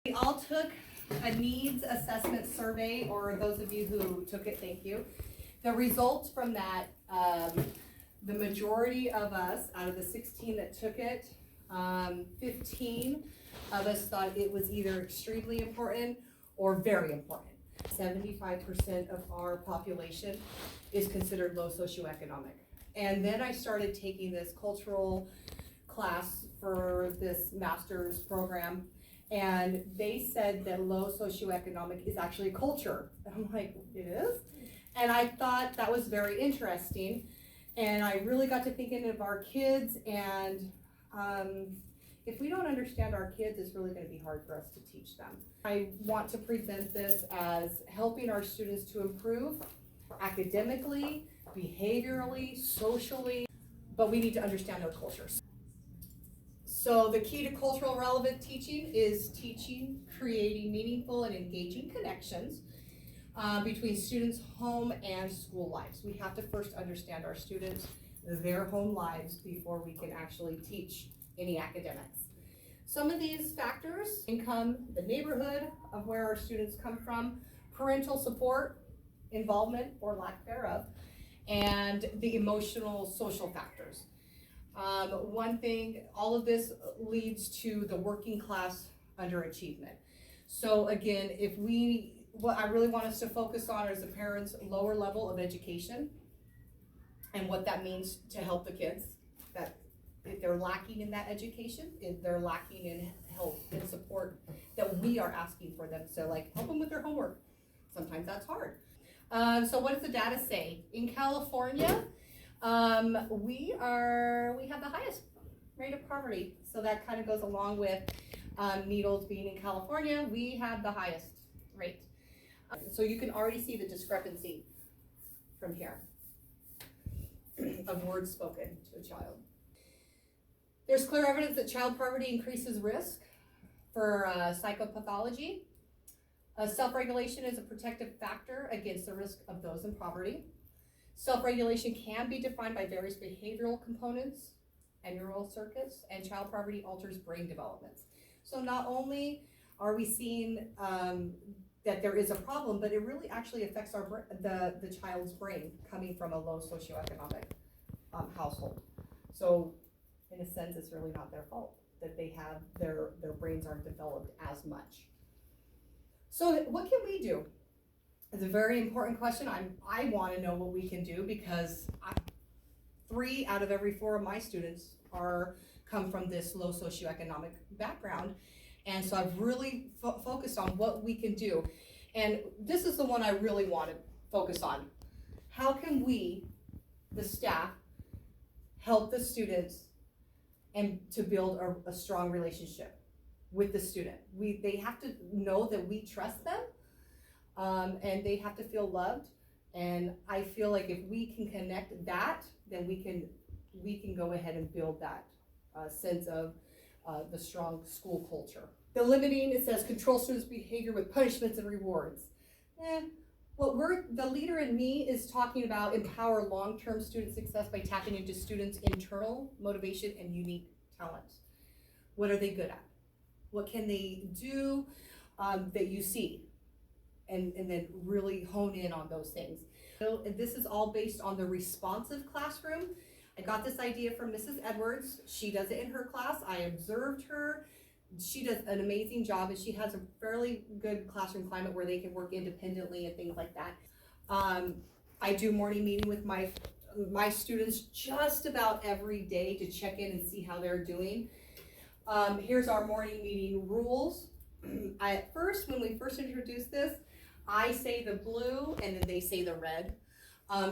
We all took a needs assessment survey, or those of you who took it, thank you. The results from that, the majority of us, out of the 16 that took it, 15 of us thought it was either extremely important or very important. 75% of our population is considered low socioeconomic. And then I started taking this cultural class for this master's program, and they said that low socioeconomic is actually a culture. And I'm like, it is? And I thought that was very interesting. And I really got to thinking of our kids, and if we don't understand our kids, it's really going to be hard for us to teach them. I want to present this as helping our students to improve academically, behaviorally, socially, but we need to understand their cultures. So the key to cultural relevant teaching is teaching, creating meaningful and engaging connections between students' home and school lives. We have to first understand our students, their home lives, before we can actually teach any academics. Some of these factors: income, the neighborhood of where our students come from, parental support, involvement or lack thereof, and the emotional social factors. One thing, all of this leads to the working class underachievement. So again, what I really want us to focus on is the parents' lower level of education and what that means to help the kids. That if they're lacking in that education, if they're lacking in help and support that we are asking for them. So like, help them with their homework. Sometimes that's hard. So what does the data say? In California, we have the highest rate of poverty. So that kind of goes along with Needles being in California. We have the highest rate. So you can already see the discrepancy from here of words spoken to a child. There's clear evidence that child poverty increases risk for psychopathology. Self-regulation is a protective factor against the risk of those in poverty. Self-regulation can be defined by various behavioral components and neural circuits, and child poverty alters brain developments. So not only are we seeing that there is a problem, but it really actually affects the child's brain coming from a low socioeconomic household. So in a sense, it's really not their fault that they have their brains aren't developed as much. So what can we do? It's a very important question. I want to know what we can do, because 3 out of every 4 of my students come from this low socioeconomic background. And so I've really focused on what we can do. And this is the one I really want to focus on. How can we, the staff, help the students and to build a strong relationship with the student? They have to know that we trust them, and they have to feel loved. And I feel like if we can connect that, then we can go ahead and build that sense of the strong school culture. The limiting, it says control students' behavior with punishments and rewards. The leader in me is talking about empower long-term student success by tapping into students' internal motivation and unique talents. What are they good at? What can they do that you see? And then really hone in on those things. So this is all based on the responsive classroom. I got this idea from Mrs. Edwards. She does it in her class. I observed her. She does an amazing job, and she has a fairly good classroom climate where they can work independently and things like that. I do morning meeting with my students just about every day to check in and see how they're doing. Here's our morning meeting rules. At first, when we first introduced this, I say the blue and then they say the red.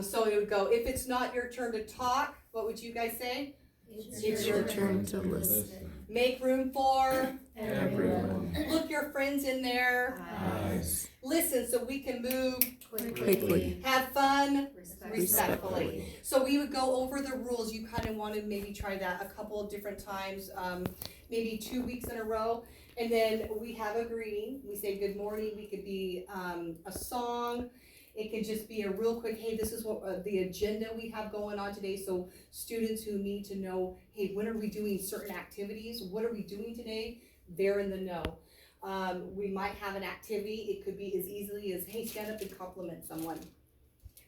So it would go, if it's not your turn to talk, what would you guys say? It's your turn to listen. Make room for everyone. Look your friends in their eyes. Listen so we can move quickly. Have fun respectfully. So we would go over the rules. You kind of want to maybe try that a couple of different times, maybe 2 weeks in a row. And then we have a greeting. We say good morning. We could be a song. It can just be a real quick, hey, this is what the agenda we have going on today. So students who need to know, hey, when are we doing certain activities? What are we doing today? They're in the know. We might have an activity. It could be as easily as, hey, stand up and compliment someone.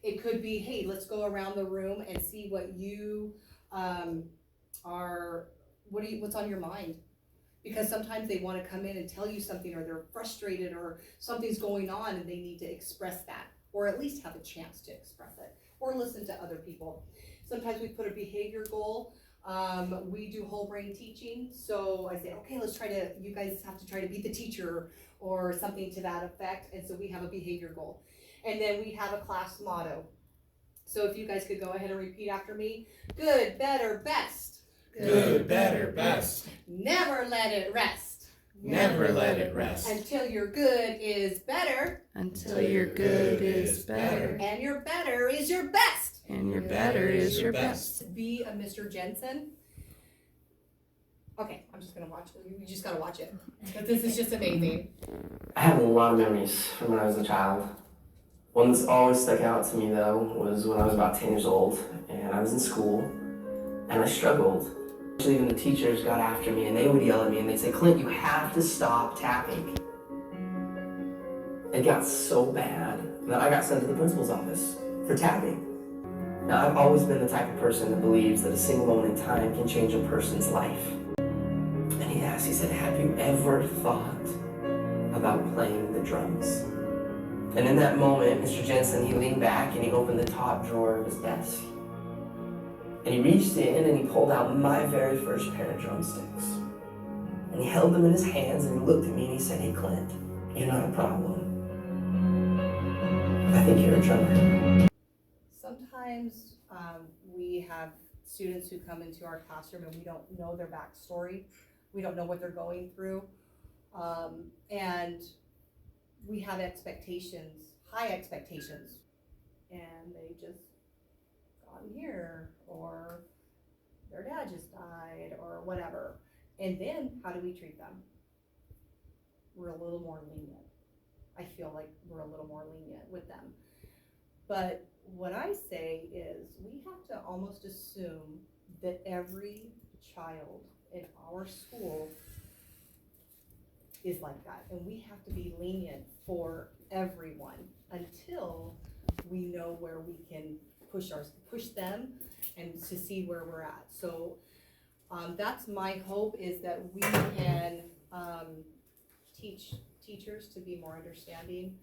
It could be, hey, let's go around the room and see what you what's on your mind. Because sometimes they want to come in and tell you something, or they're frustrated, or something's going on and they need to express that, or at least have a chance to express it, or listen to other people. Sometimes we put a behavior goal. We do whole brain teaching, so I say, okay, you guys have to try to be the teacher, or something to that effect, and so we have a behavior goal. And then we have a class motto. So if you guys could go ahead and repeat after me. Good, better, best. Good, better, best. Never let it rest. Never let it rest. Until your good is better. Until your good is better. And your better is your best. And your better is your best. Be a Mr. Jensen. Okay, I'm just gonna watch it. You just gotta watch it. Because this is just amazing. I have a lot of memories from when I was a child. One that's always stuck out to me though was when I was about 10 years old and I was in school and I struggled. Even the teachers got after me and they would yell at me and they'd say, Clint, you have to stop tapping. It got so bad that I got sent to the principal's office for tapping. Now, I've always been the type of person that believes that a single moment in time can change a person's life. And he asked, he said, have you ever thought about playing the drums? And in that moment, Mr. Jensen, he leaned back and he opened the top drawer of his desk. And he reached in and he pulled out my very first pair of drumsticks. And he held them in his hands and he looked at me and he said, hey Clint, you're not a problem. I think you're a drummer. Sometimes we have students who come into our classroom and we don't know their backstory. We don't know what they're going through. And we have expectations, high expectations. And they just gotten here, or their dad just died, or whatever. And then how do we treat them? We're a little more lenient. I feel like we're a little more lenient with them. But what I say is we have to almost assume that every child in our school is like that. And we have to be lenient for everyone until we know where we can push them and to see where we're at. So that's my hope, is that we can teach teachers to be more understanding,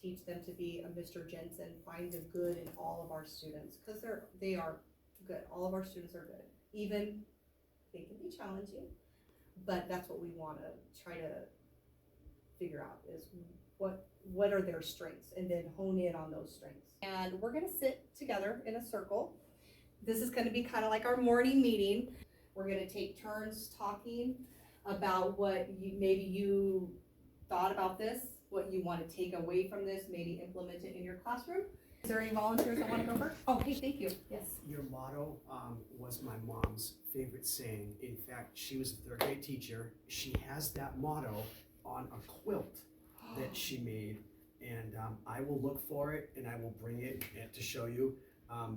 teach them to be a Mr. Jensen, find the good in all of our students, because they are good. All of our students are good. Even they can be challenging, but that's what we want to try to figure out, is what are their strengths, and then hone in on those strengths. And we're gonna sit together in a circle. This is gonna be kind of like our morning meeting. We're gonna take turns talking about what you thought about this, what you want to take away from this, maybe implement it in your classroom. Is there any volunteers that want to go first? Oh, hey, thank you. Yes. Your motto was my mom's favorite saying. In fact, she was a third grade teacher. She has that motto on a quilt that she made, and I will look for it and I will bring it to show you.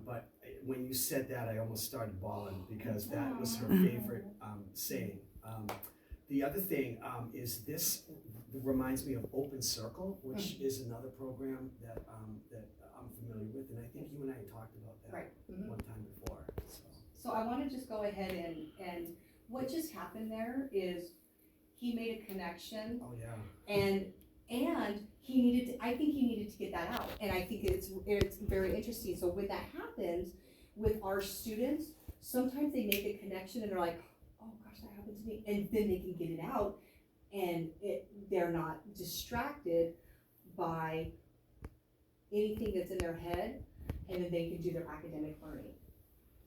But when you said that, I almost started bawling, because that was her favorite saying. The other thing is this reminds me of Open Circle, which is another program that I'm familiar with, and I think you and I talked about that one time before. So I want to just go ahead and what just happened there is he made a connection. Oh yeah. And he needed to, I think he needed to get that out, and I think it's very interesting. So when that happens with our students, sometimes they make a connection and they're like, oh gosh, that happened to me, and then they can get it out, and they're not distracted by anything that's in their head, and then they can do their academic learning.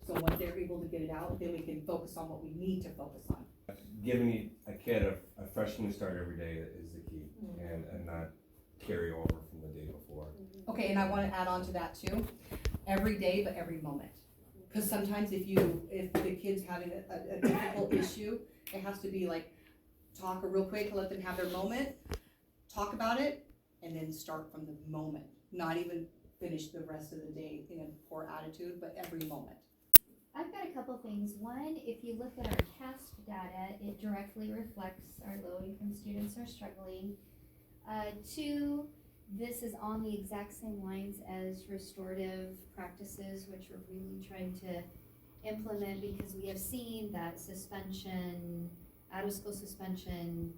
So once they're able to get it out, then we can focus on what we need to focus on. Giving a kid a fresh new start every day is the key, and not carry over from the day before. Okay, and I want to add on to that too. Every day, but every moment. Because sometimes if the kid's having a difficult issue, it has to be like, talk real quick, let them have their moment, talk about it, and then start from the moment. Not even finish the rest of the day in a poor attitude, but every moment. I've got a couple things. One, if you look at our CAST data, it directly reflects our low-income students are struggling. Two, this is on the exact same lines as restorative practices, which we're really trying to implement because we have seen that suspension, out-of-school suspension,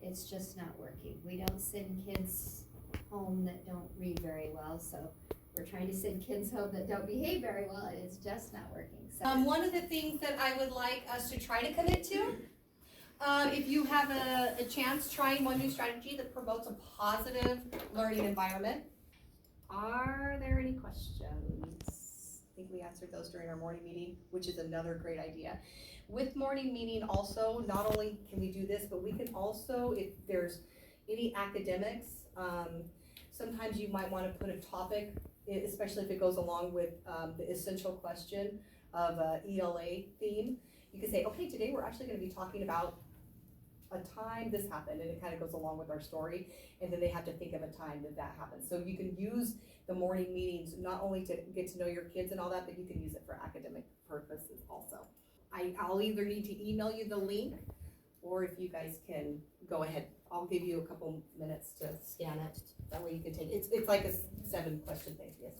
it's just not working. We don't send kids home that don't read very well, so we're trying to send kids home that don't behave very well, and it's just not working. So One of the things that I would like us to try to commit to, if you have a chance, trying one new strategy that promotes a positive learning environment. Are there any questions? I think we answered those during our morning meeting, which is another great idea. With morning meeting also, not only can we do this, but we can also, if there's any academics, sometimes you might want to put a topic, especially if it goes along with the essential question of ELA theme. You can say, okay, today we're actually going to be talking about a time this happened, and it kind of goes along with our story, and then they have to think of a time that happened. So you can use the morning meetings not only to get to know your kids and all that, but you can use it for academic purposes also. I'll either need to email you the link, or if you guys can go ahead, I'll give you a couple minutes to scan it. That way you can take it. It's like a 7-question thing, yes.